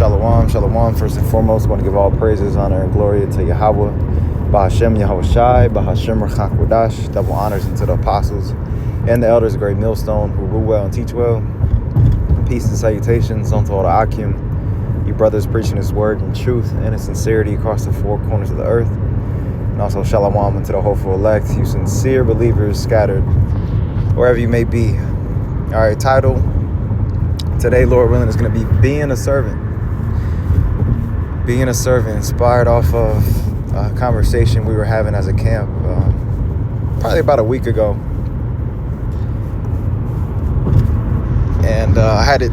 Shalom, shalom. First and foremost, I want to give all praises, honor, and glory to Yahweh, Bahashem Yahweh Shai, Bahashem Rachak Kodash. Double honors into the apostles and the elders of Great Millstone who rule well and teach well. Peace and salutations unto all the Akim, you brothers preaching His word in truth and in sincerity across the four corners of the earth. And also shalom unto the hopeful elect, you sincere believers scattered wherever you may be. All right, title today, Lord willing, is going to be being a servant. Being a servant, inspired off of a conversation we were having as a camp probably about a week ago. And I had it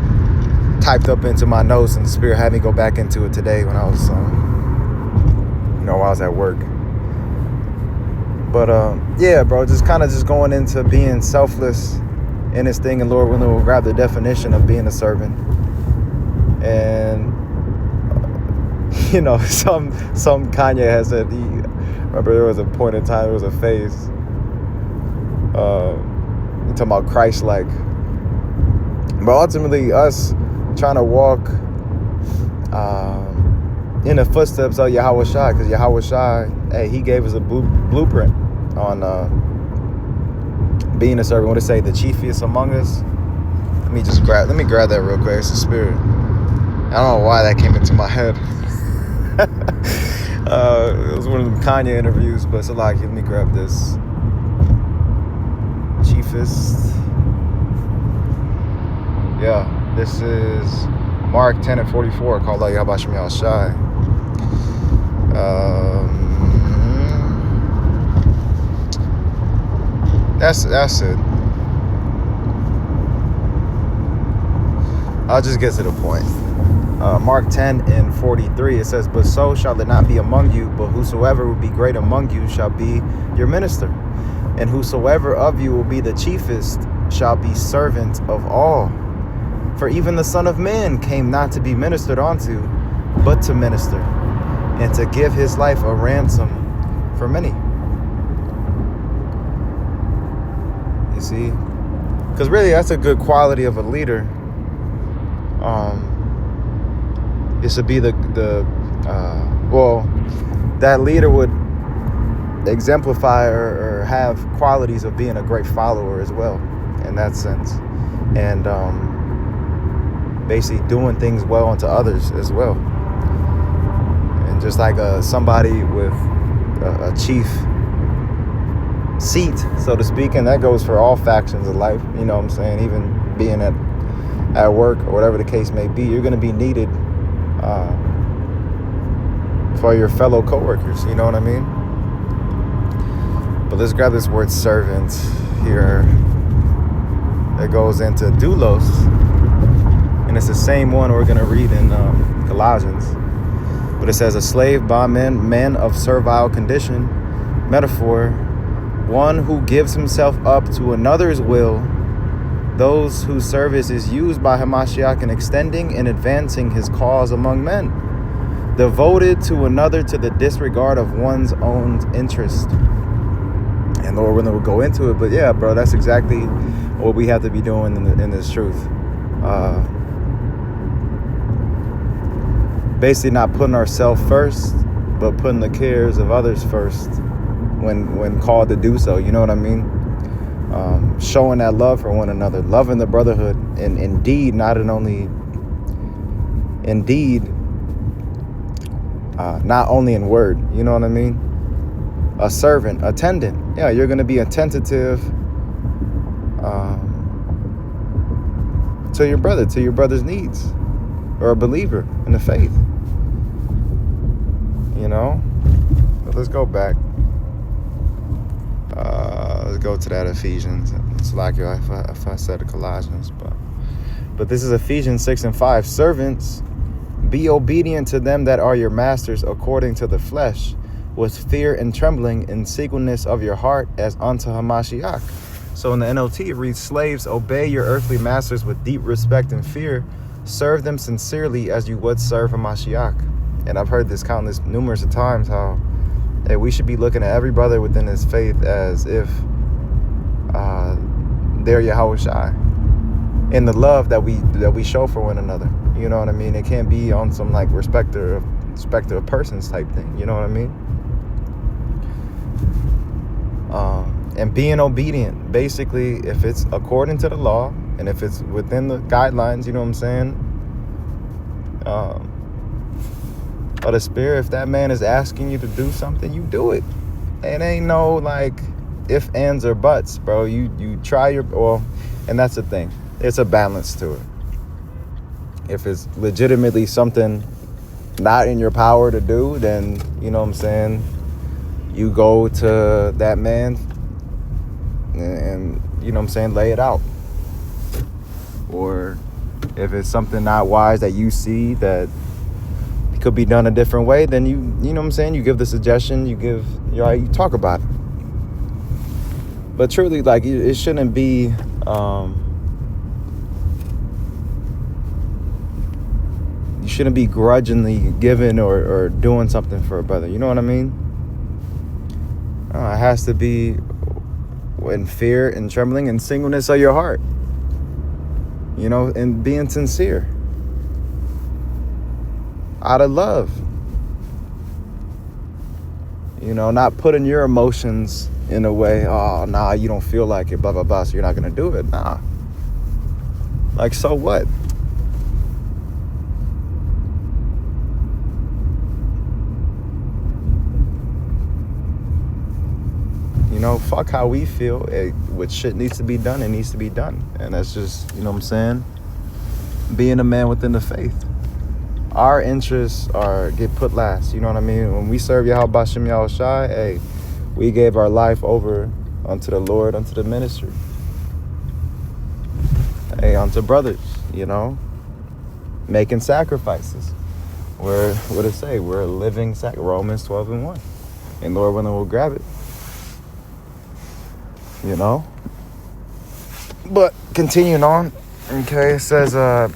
typed up into my notes, and the Spirit had me go back into it today when I was, while I was at work. But yeah, bro, just going into being selfless in this thing, and Lord willing, we'll grab the definition of being a servant. And some Kanye has said, remember there was a point in time, there was a phase talking about Christ-like. But ultimately, us trying to walk in the footsteps of Yahweh Shai, because Yahweh Shai, hey, He gave us a blueprint on being a servant. What to say, the chiefest among us. Let me grab that real quick. It's the Spirit. I don't know why that came into my head. It was one of them Kanye interviews, but it's like, let me grab this. Chiefest. Yeah, this is Mark 10:44, called out Yahweh Shem Yahweh Shai. That's it. I'll just get to the point. Mark 10:43, it says, "But so shall it not be among you, but whosoever will be great among you shall be your minister. And whosoever of you will be the chiefest shall be servant of all. For even the Son of Man came not to be ministered unto, but to minister, and to give his life a ransom for many." You see? Because really, that's a good quality of a leader. It should be that leader would exemplify or have qualities of being a great follower as well, in that sense. And basically doing things well unto others as well. And just like somebody with a chief seat, so to speak, and that goes for all factions of life, you know what I'm saying? Even being at work or whatever the case may be, you're going to be needed for your fellow co-workers, you know what I mean? But let's grab this word servant here. It goes into doulos, and it's the same one we're going to read in Colossians. But it says, "A slave, bondman, man of servile condition," metaphor, one who gives himself up to another's will, those whose service is used by Hamashiach in extending and advancing his cause among men, devoted to another to the disregard of one's own interest. And Lord willing, we'll go into it, but yeah, bro, that's exactly what we have to be doing in this truth. Basically not putting ourselves first, but putting the cares of others first when called to do so, you know what I mean? Showing that love for one another, loving the brotherhood, and indeed, not only in word, you know what I mean? A servant, attendant. Yeah, you're going to be attentive to your brother's needs, or a believer in the faith. You know? But let's go back. Let's go to that Ephesians. It's like if I said Colossians, but this is Ephesians 6:5. "Servants, be obedient to them that are your masters according to the flesh, with fear and trembling, in singleness of your heart, as unto Hamashiach." So in the NLT it reads, "Slaves, obey your earthly masters with deep respect and fear. Serve them sincerely as you would serve Hamashiach." And I've heard this numerous of times, how we should be looking at every brother within his faith as if they're Yahweh Shai. in the love that we show for one another. You know what I mean? It can't be on some like respect of persons type thing. You know what I mean? And being obedient, basically, if it's according to the law and if it's within the guidelines, you know what I'm saying, of the Spirit, if that man is asking you to do something, you do it. It ain't no like if, ands, or buts, bro. You try and that's the thing. It's a balance to it. If it's legitimately something not in your power to do, then, you know what I'm saying, you go to that man and you know what I'm saying, lay it out. Or if it's something not wise that you see that could be done a different way, then you know what I'm saying, you give the suggestion, you talk about it. But truly, like, it shouldn't be you shouldn't be grudgingly giving or doing something for a brother. You know what I mean? It has to be in fear and trembling and singleness of your heart. You know, and being sincere. Out of love. You know, not putting your emotions in a way, oh, nah, you don't feel like it, blah, blah, blah, so you're not going to do it. Nah. Like, so what? You know, fuck how we feel. What shit needs to be done, it needs to be done. And that's just, you know what I'm saying, being a man within the faith. Our interests get put last. You know what I mean? When we serve Yahweh Bashem Yahushai, hey, we gave our life over unto the Lord, unto the ministry. Hey, unto brothers, you know, making sacrifices. What it say? We're a living Romans 12:1. And Lord willing, we'll grab it. You know? But continuing on, okay, it says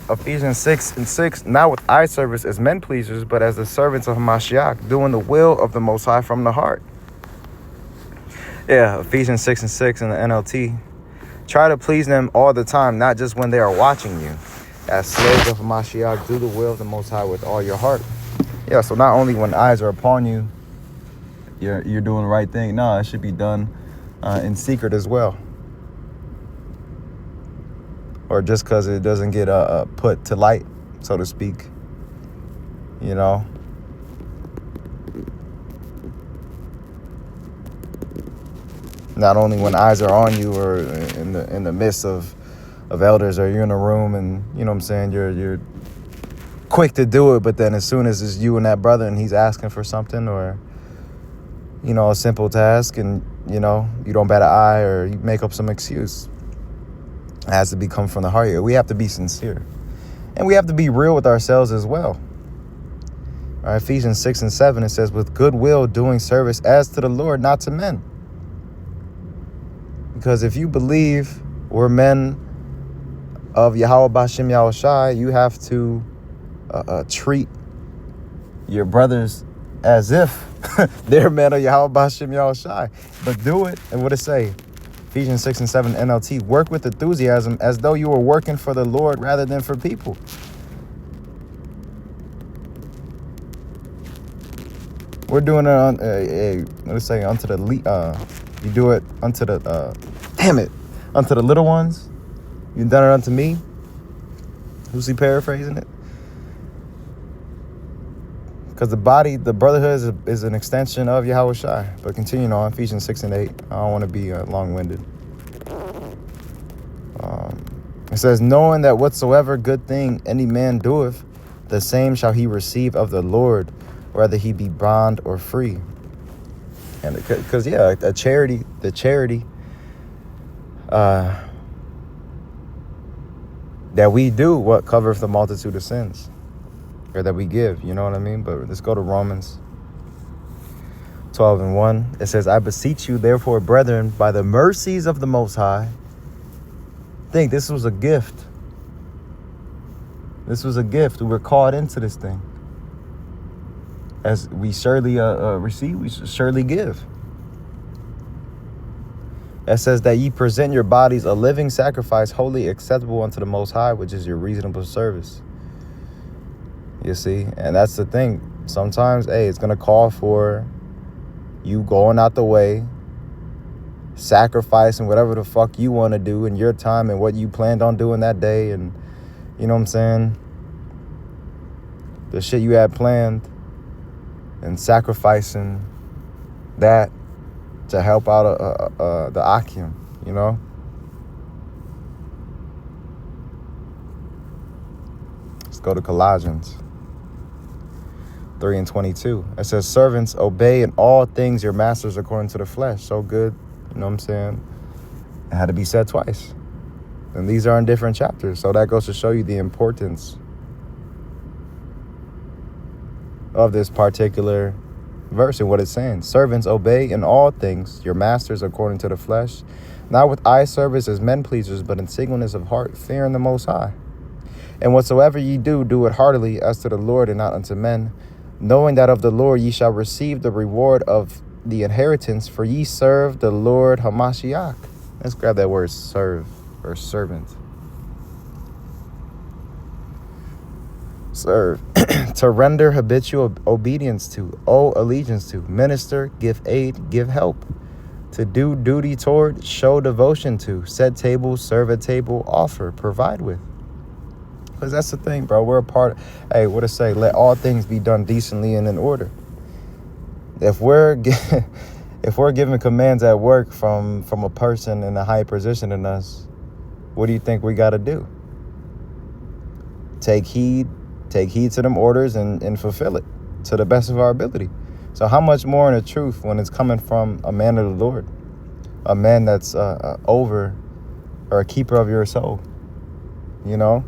Ephesians 6:6, not with eye service as men pleasers, but as the servants of Mashiach, doing the will of the Most High from the heart. Yeah, Ephesians 6:6 in the NLT. Try to please them all the time, not just when they are watching you. As slaves of Mashiach, do the will of the Most High with all your heart. Yeah, so not only when eyes are upon you, you're doing the right thing. No, it should be done in secret as well. Or just because it doesn't get put to light, so to speak. You know? Not only when eyes are on you or in the midst of elders, or you're in a room and, you know what I'm saying, you're quick to do it, but then as soon as it's you and that brother and he's asking for something, or, you know, a simple task, and, you know, you don't bat an eye or you make up some excuse. It has to come from the heart. We have to be sincere. And we have to be real with ourselves as well. All right, Ephesians 6:7, it says, with goodwill doing service as to the Lord, not to men. Because if you believe we're men of Yahweh Bashem Yahushai, you have to treat your brothers as if they're men of Yahweh Bashem Yahushai. But do it, and what it say? Ephesians 6:7 NLT, work with enthusiasm as though you were working for the Lord rather than for people. We're doing it on let's say unto the you do it unto the unto the little ones. You've done it unto me. Who's he paraphrasing it? Because the brotherhood is an extension of Yahweh Shai. But continuing on, Ephesians 6:8. I don't want to be long-winded. It says, knowing that whatsoever good thing any man doeth, the same shall he receive of the Lord, whether he be bond or free. And because, yeah, the charity that we do, what covereth the multitude of sins, or that we give, you know what I mean? But let's go to Romans 12:1. It says, I beseech you, therefore, brethren, by the mercies of the Most High. Think this was a gift. This was a gift. We were called into this thing. As we surely receive, we should surely give. It says that ye present your bodies a living sacrifice, wholly acceptable unto the Most High, which is your reasonable service. You see? And that's the thing. Sometimes, hey, it's going to call for you going out the way, sacrificing whatever the fuck you want to do in your time and what you planned on doing that day. And, you know what I'm saying? The shit you had planned, and sacrificing that to help out the Akim, you know? Let's go to Colossians 3:22. It says, servants, obey in all things your masters according to the flesh. So good, you know what I'm saying? It had to be said twice. And these are in different chapters. So that goes to show you the importance of this particular verse and what it's saying. Servants, obey in all things your masters according to the flesh, not with eye service as men pleasers, but in singleness of heart, fearing the Most High. And whatsoever ye do, do it heartily as to the Lord and not unto men, knowing that of the Lord ye shall receive the reward of the inheritance, for ye serve the Lord Hamashiach. Let's grab that word serve or servant. Serve. To render habitual obedience to, owe allegiance to, minister, give aid, give help, to do duty toward, show devotion to, set table, serve a table, offer, provide with. Because that's the thing, bro. We're a part of, hey, what to say? Let all things be done decently and in order. If we're giving commands at work from a person in a higher position than us, what do you think we got to do? Take heed to them orders and fulfill it to the best of our ability. So how much more in the truth when it's coming from a man of the Lord, a man that's over or a keeper of your soul, you know?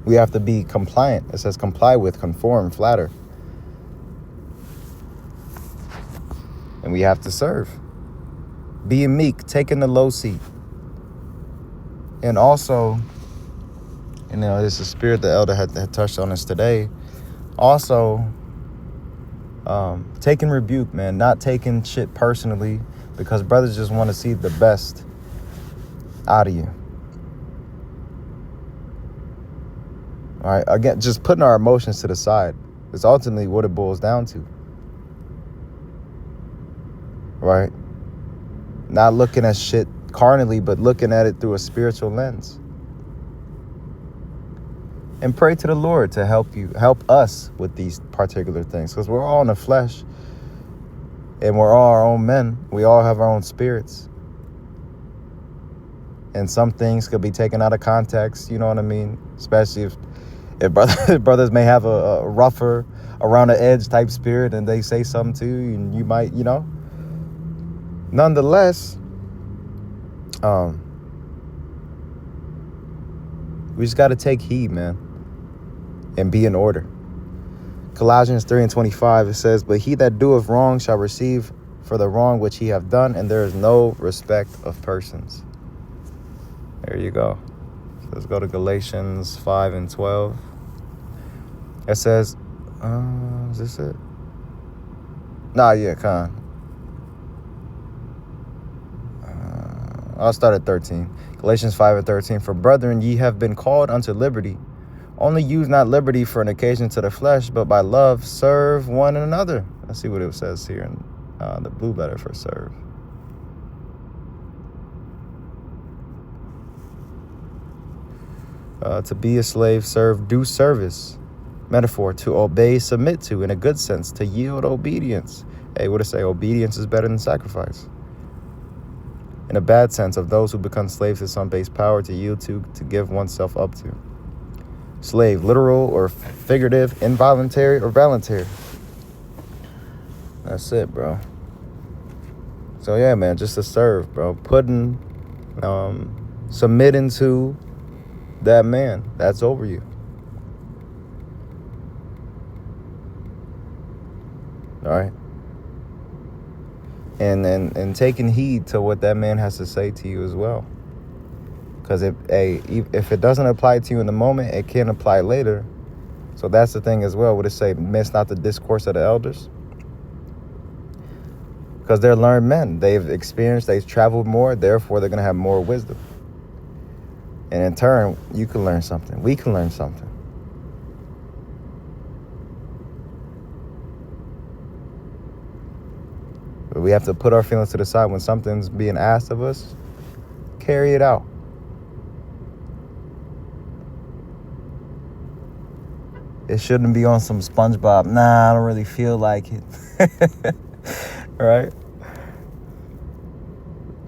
We have to be compliant. It says comply with, conform, flatter. And we have to serve. Being meek, taking the low seat. And also, you know, it's the spirit the elder had touched on us today. Also, taking rebuke, man. Not taking shit personally, because brothers just want to see the best out of you. All right, again, just putting our emotions to the side is ultimately what it boils down to. Right? Not looking at shit carnally, but looking at it through a spiritual lens. And pray to the Lord to help us with these particular things. Because we're all in the flesh. And we're all our own men. We all have our own spirits. And some things could be taken out of context, you know what I mean? Especially if brothers may have a rougher, around the edge type spirit, and they say something to you, and you might, you know. Nonetheless, we just got to take heed, man, and be in order. Colossians 3:25, it says, but he that doeth wrong shall receive for the wrong which he hath done, and there is no respect of persons. There you go. So let's go to Galatians 5:12. It says, is this it? Nah, yeah, come on. I'll start at 13. Galatians 5:13. For brethren, ye have been called unto liberty. Only use not liberty for an occasion to the flesh, but by love serve one another. Let's see what it says here in the blue letter for serve. To be a slave, serve, do service. Metaphor, to obey, submit to, in a good sense, to yield obedience. Hey, what to say? Obedience is better than sacrifice. In a bad sense, of those who become slaves to some base power, to yield to give oneself up to. Slave, literal or figurative, involuntary or voluntary. That's it, bro. So yeah, man, just to serve, bro. Putting, submitting to that man that's over you. All right. And taking heed to what that man has to say to you as well. Because if it doesn't apply to you in the moment, it can apply later. So that's the thing as well. What it say? Miss not the discourse of the elders. Because they're learned men. They've experienced, they've traveled more, therefore they're going to have more wisdom. And in turn, you can learn something. We can learn something. But we have to put our feelings to the side when something's being asked of us. Carry it out. It shouldn't be on some SpongeBob. Nah, I don't really feel like it. Right?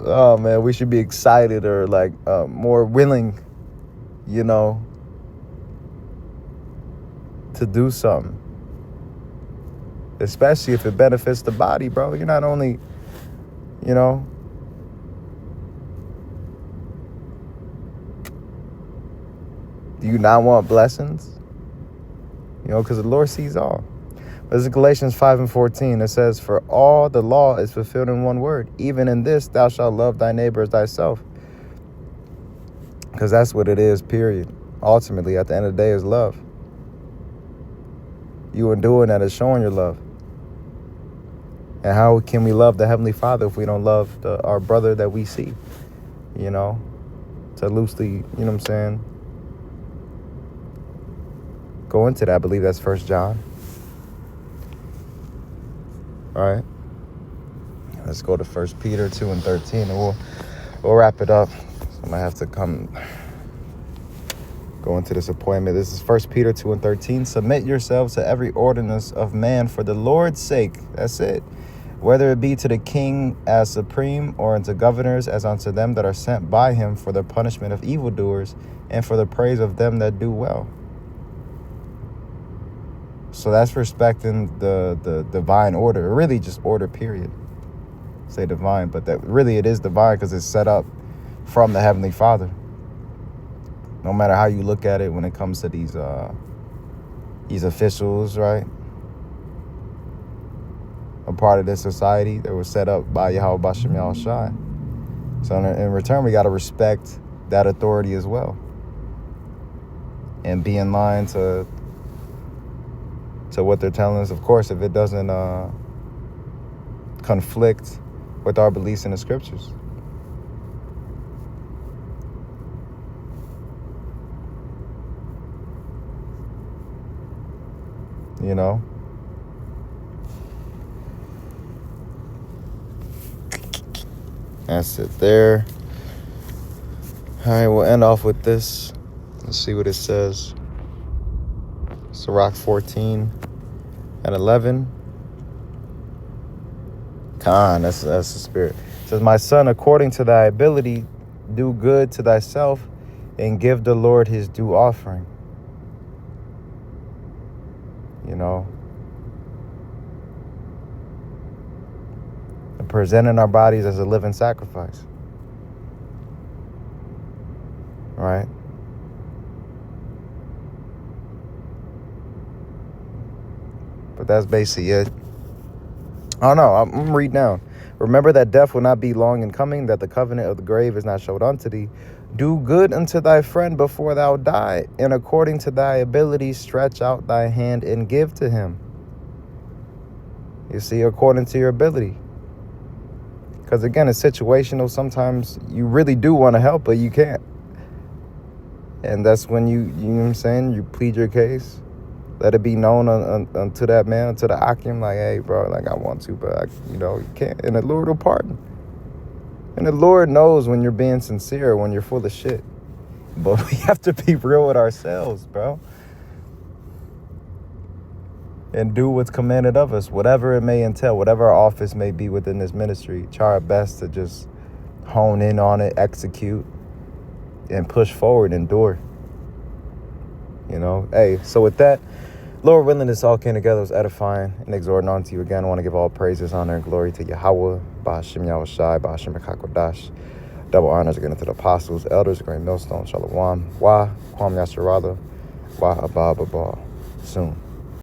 Oh, man, we should be excited or like more willing, to do something. Especially if it benefits the body, bro. You're not only, do you not want blessings? Because the Lord sees all. This is Galatians 5:14. It says, for all the law is fulfilled in one word. Even in this, thou shalt love thy neighbor as thyself. Because that's what it is, period. Ultimately, at the end of the day, is love. You are doing that is showing your love. And how can we love the Heavenly Father if we don't love our brother that we see? To loosely, go into that. I believe that's 1 John. All right. Let's go to 1 Peter 2:13, and we'll wrap it up. I'm gonna have to go into this appointment. This is 1 Peter 2:13. Submit yourselves to every ordinance of man for the Lord's sake. That's it. Whether it be to the king as supreme, or unto governors as unto them that are sent by him, for the punishment of evildoers and for the praise of them that do well. So that's respecting the divine order, or really just order, period. Say divine, but that really it is divine because it's set up from the Heavenly Father. No matter how you look at it when it comes to these officials, right? A part of this society that was set up by Yahweh Bashem Yahushai. So in return, we got to respect that authority as well. And be in line to what they're telling us. Of course, if it doesn't conflict with our beliefs in the scriptures. That's it there. All right, we'll end off with this. Let's see what it says. Sirach 14:11. Khan, that's the spirit. It says, my son, according to thy ability, do good to thyself and give the Lord his due offering. And presenting our bodies as a living sacrifice. Right? But that's basically it. Oh no, I'm reading down. Remember that death will not be long in coming, that the covenant of the grave is not showed unto thee. Do good unto thy friend before thou die, and according to thy ability stretch out thy hand and give to him. You see, according to your ability. Because again, it's situational. Sometimes you really do want to help, but you can't. And that's when you know what I'm saying, you plead your case. Let it be known unto that man, unto the Akim, like, hey, bro, like, I want to, but, you can't. And the Lord will pardon. And the Lord knows when you're being sincere, when you're full of shit. But we have to be real with ourselves, bro. And do what's commanded of us, whatever it may entail, whatever our office may be within this ministry. Try our best to just hone in on it, execute, and push forward, endure. Hey, so with that, Lord willing, this all came together, was edifying and exhorting on to you again. I want to give all praises, honor, and glory to Yahweh, Ba'ashem Yahushai, Ba'ashem HaKakodash. Double honors again to the apostles, elders, great millstone, Shalom, Wa, Kwam Yasharala, Wa Abba Baba, soon.